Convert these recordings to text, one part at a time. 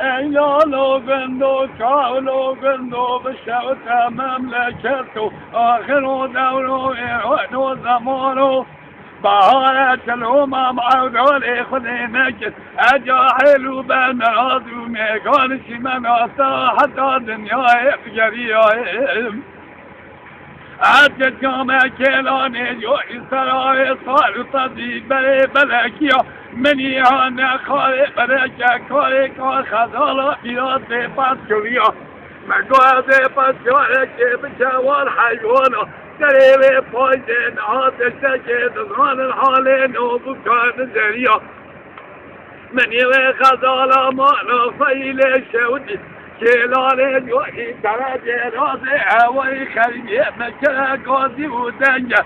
ایالو گندو چاولو گندو بشوت مملکتو آخر دورو ایرانو زمانو بهار چلوم معودال خودی نکت اجاحلو بالمراض و میگانشی من آسا حتی دنیای بگریایم عد جامع کلانه جوی سرای صار صدیق برای بلکیا منی آن خواهی برای کاری کار خزالا بیاد پس کلیا مگوه پس کاره که بچوار حیوانا قریب پایده نهاتشته که دزان الحال نوبو کار نزریا منی و خزالا مالا فیل شودی کلانه جوی درجه راز هوای خریبیه مکره گازی و دنگه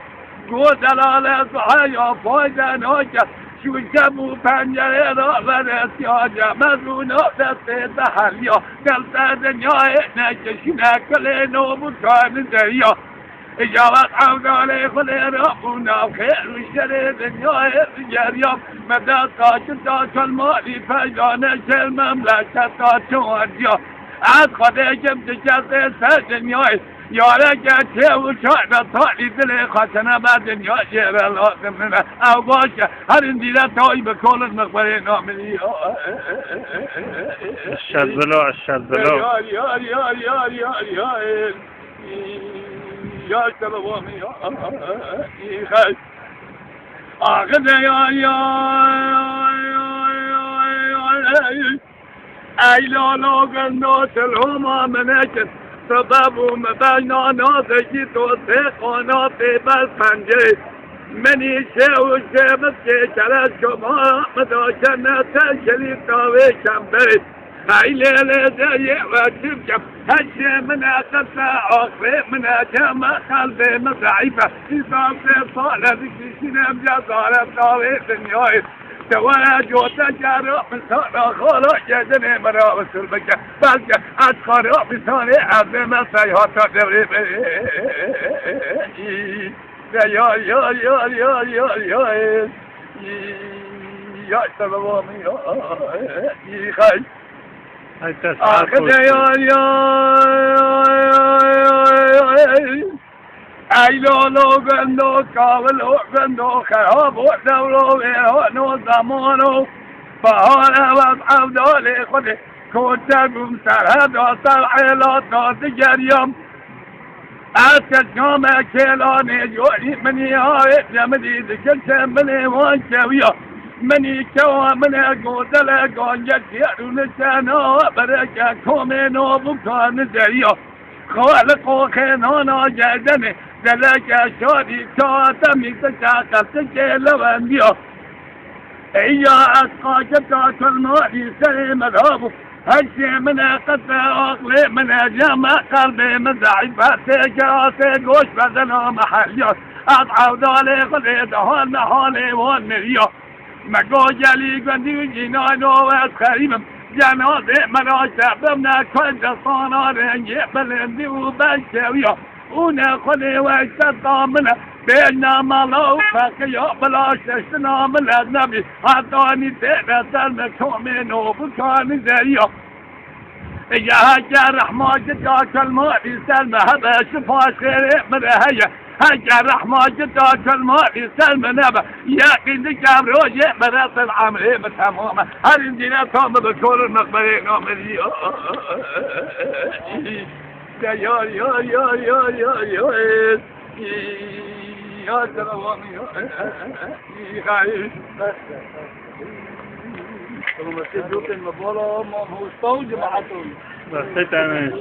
گو دلال صحیا پایده ناکه شوشم و پنجره را برسیاجه مزونه دست تحریا دلت دنیای نکشینه کل نوبو کار نزریا اجابت عودال خود را بونم خیر و شر دنیای بگریم مدد ساکت تا کل مالی پیدانه کل مملکت تا چوانجا از خود کم تکست سر دنیای یاره گرچه و چای تالی دل خواستنه بر دنیا شیر لازم نه او باشه هر این دیده تایی به کل مقبره ناملی اشهد بلو یا سلوامی خیلی آخه ایلالا گندو تلوما منکت سببو مبینا نازگی تو سخانا بر پنجه منی شو شمس که کرد شما مداشنه تشلی تاوه کم برد ایلی لیده و چیم کم هشه من قصه آخره من جمع قلبه مضعیفه حساب ساله بکشینم جزارت تاوه دنیای توجه تجارب مثال خالا جدن مرا وصل بکن بلکه از خارا مثال عظم سیحات دوری یا سلوامی خیلی آخه ایلالو گندو کاولو گندو خراب و دولو ویرانو زمانو بهار و عودال خود کتگم سرحد و سرحیلات دگریم از کشام کلانه جوری منی های جمدی دکل چمنی وان کویا منی کوا من گودل گانجت یارون سنا برکه کومنو بکان زریا خالق و خنانا جدنه دلک شادی کاتمی تشاقت که لبن بیا ایا از قاکتا کل مالی سر مذهبو هشی من قطع عقل من جمع قلب مضعیفت کراسه گوش بدنا محلیات از عودال خود دهان محال وان مریا مگو جلی گندی و جینان و از خریبم جنازه مرا شبم نکن جسانا رنگی بلندی و بلکویا اون خود ویست دامنه بینا مالا و فقیا بلا ششت نامل نبی حدانی تیره سلم کومین و بکانی زریا یا هکر رحماجت یا کلماتی سلم هبه شفاش خیره مرهیه هکر رحماجت یا کلماتی سلم نبه یقین کم روژه برس العمره بتمامه هر این دینه تامه بکل مقبره ناملی یا سلوامی خیلی كانوا مسير جوتن مبارا ما هو استوجب عطول بس تمام